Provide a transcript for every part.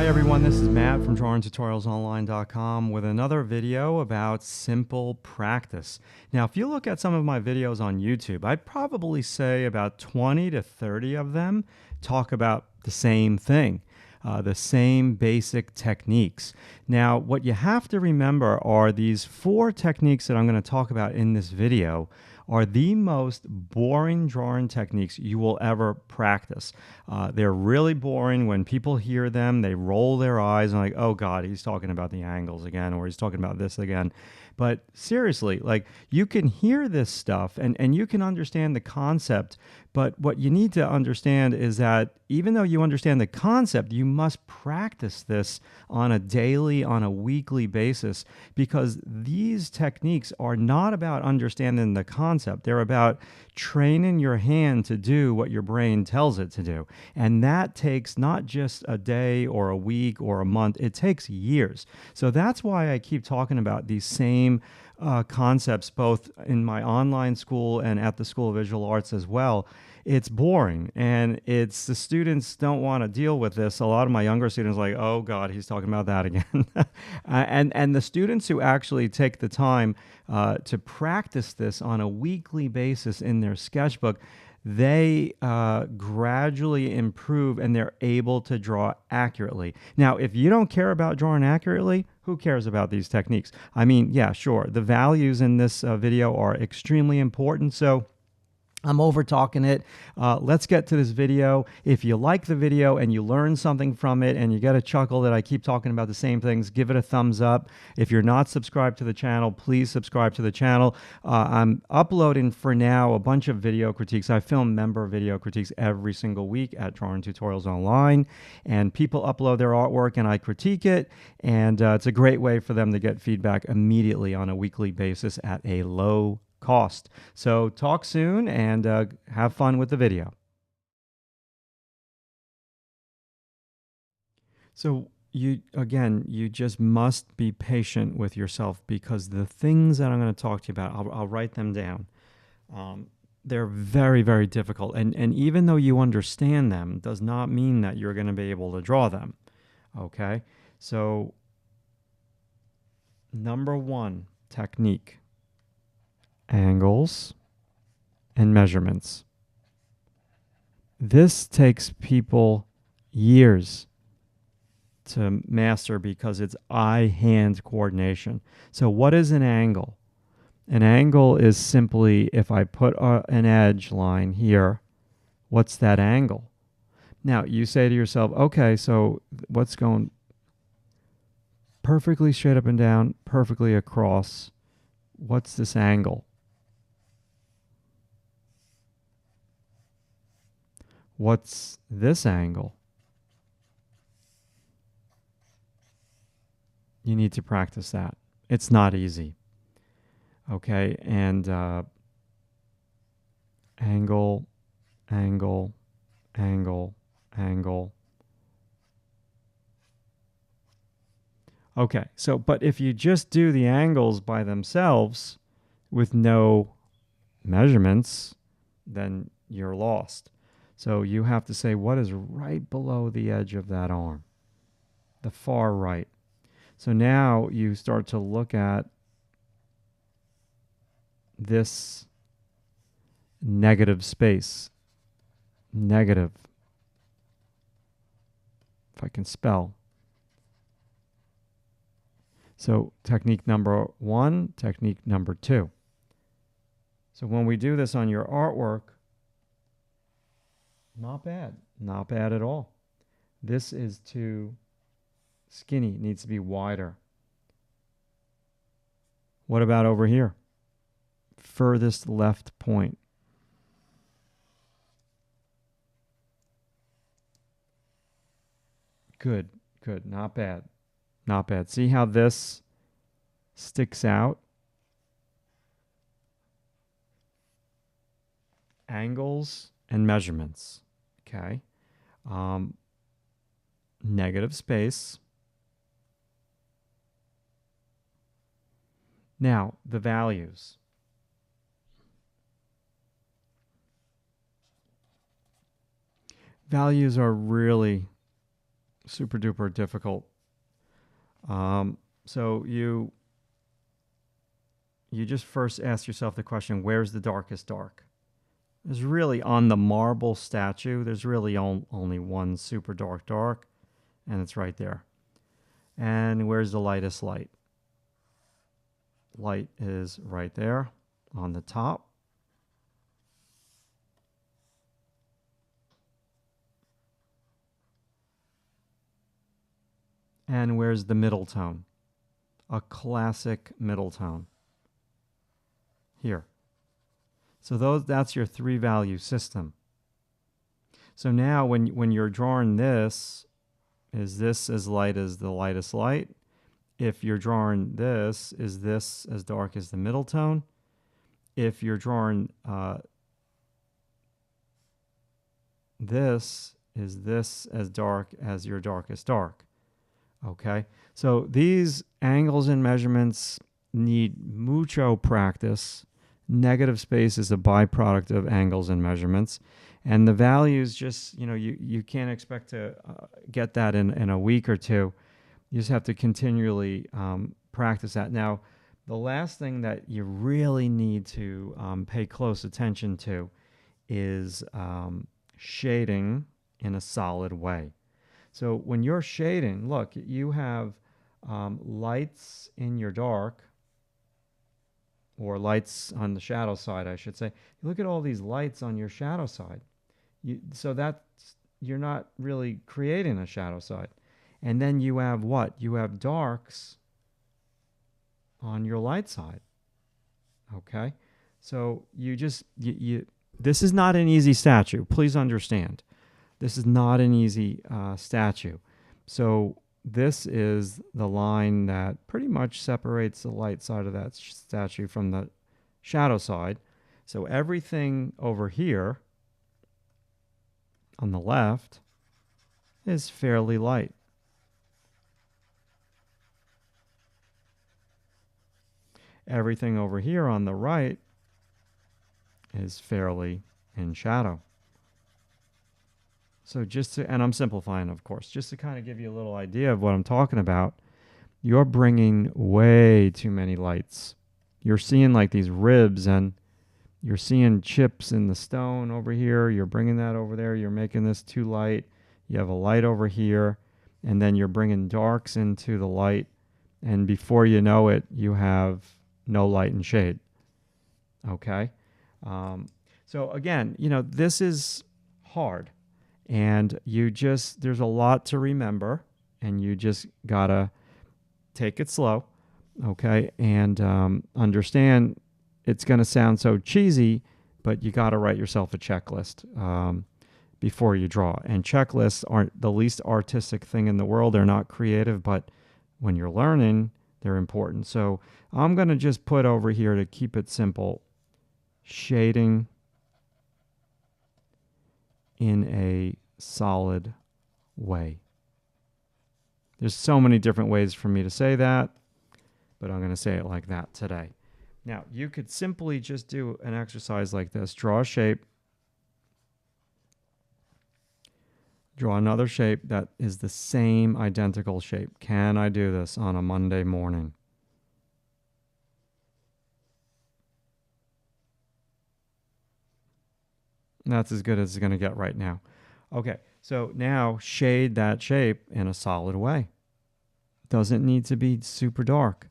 everyone, this is Matt from drawingtutorialsonline.com with another video about simple practice. Now, if you look at some of my videos on YouTube, I'd probably say about 20 to 30 of them talk about the same thing, the same basic techniques. Now, what you have to remember are these 4 techniques that I'm going to talk about in this video are the most boring drawing techniques you will ever practice. They're really boring. When people hear them, they roll their eyes and like, oh God, he's talking about the angles again, or he's talking about this again. But seriously, like, you can hear this stuff and you can understand the concept, but what you need to understand is that even though you understand the concept, you must practice this on a daily, on a weekly basis, because these techniques are not about understanding the concept. They're about training your hand to do what your brain tells it to do. And that takes not just a day or a week or a month, it takes years. So that's why I keep talking about these same concepts, both in my online school and at the School of Visual Arts as well. It's boring, and the students don't want to deal with this. A lot of my younger students are like, oh God, he's talking about that again. And the students who actually take the time to practice this on a weekly basis in their sketchbook, they gradually improve and they're able to draw accurately. Now, if you don't care about drawing accurately, who cares about these techniques? I mean, yeah, sure. The values in this video are extremely important. So I'm over talking it. Let's get to this video. If you like the video and you learn something from it and you get a chuckle that I keep talking about the same things, give it a thumbs up. If you're not subscribed to the channel, please subscribe to the channel. I'm uploading for now a bunch of video critiques. I film member video critiques every single week at Drawing Tutorials Online, and people upload their artwork and I critique it, and it's a great way for them to get feedback immediately on a weekly basis at a low cost. So talk soon and have fun with the video. So you just must be patient with yourself, because the things that I'm going to talk to you about, I'll write them down. They're very, very difficult. And even though you understand them, does not mean that you're going to be able to draw them. Okay? So number 1 technique: angles and measurements. This takes people years to master because it's eye-hand coordination. So what is an angle? An angle is simply, if I put an edge line here, what's that angle? Now, you say to yourself, okay, so what's going perfectly straight up and down, perfectly across? What's this angle? What's this angle? You need to practice that. It's not easy. Okay, and angle, angle, angle, angle. Okay, so, but if you just do the angles by themselves with no measurements, then you're lost. So you have to say, what is right below the edge of that arm? The far right. So now you start to look at this negative space. Negative. If I can spell. So technique number 1, technique number 2. So when we do this on your artwork, not bad. Not bad at all. This is too skinny. It needs to be wider. What about over here? Furthest left point. Good, good. Not bad. Not bad. See how this sticks out? Angles and measurements. Okay. Negative space. Now, the values. Values are really super duper difficult. So you just first ask yourself the question, where's the darkest dark? There's really, on the marble statue, there's really only one super dark dark, and it's right there. And where's the lightest light? Light is right there on the top. And where's the middle tone? A classic middle tone. Here. So that's your 3-value system. So now when you're drawing this, is this as light as the lightest light? If you're drawing this, is this as dark as the middle tone? If you're drawing this, is this as dark as your darkest dark? Okay, so these angles and measurements need mucho practice. Negative space is a byproduct of angles and measurements. And the values just, you can't expect to get that in a week or two. You just have to continually practice that. Now, the last thing that you really need to pay close attention to is shading in a solid way. So when you're shading, look, you have lights in your dark, or lights on the shadow side, I should say. Look at all these lights on your shadow side. So you're not really creating a shadow side. And then you have what? You have darks on your light side. Okay? So this is not an easy statue. Please understand. This is not an easy statue. So this is the line that pretty much separates the light side of that statue from the shadow side. So everything over here on the left is fairly light. Everything over here on the right is fairly in shadow. So and I'm simplifying, of course, just to kind of give you a little idea of what I'm talking about, you're bringing way too many lights. You're seeing like these ribs, and you're seeing chips in the stone over here. You're bringing that over there. You're making this too light. You have a light over here, and then you're bringing darks into the light. And before you know it, you have no light and shade. Okay? So again, this is hard. And there's a lot to remember, and you just gotta take it slow, okay? And understand it's gonna sound so cheesy, but you gotta write yourself a checklist before you draw. And checklists aren't the least artistic thing in the world. They're not creative, but when you're learning, they're important. So I'm gonna just put over here, to keep it simple, shading in a solid way. There's so many different ways for me to say that, but I'm going to say it like that today. Now, you could simply just do an exercise like this. Draw a shape. Draw another shape that is the same identical shape. Can I do this on a Monday morning? That's as good as it's going to get right now. Okay, so now shade that shape in a solid way. Doesn't need to be super dark.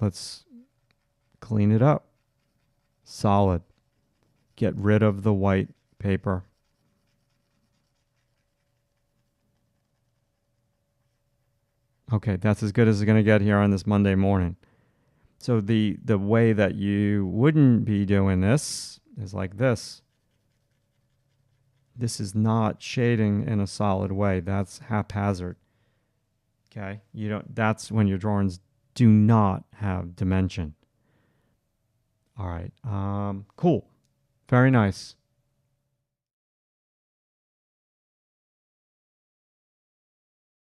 Let's clean it up. Solid. Get rid of the white paper. Okay, that's as good as it's going to get here on this Monday morning. So the way that you wouldn't be doing this is like this. This is not shading in a solid way. That's haphazard. Okay? That's when your drawings do not have dimension. All right. Cool. Very nice.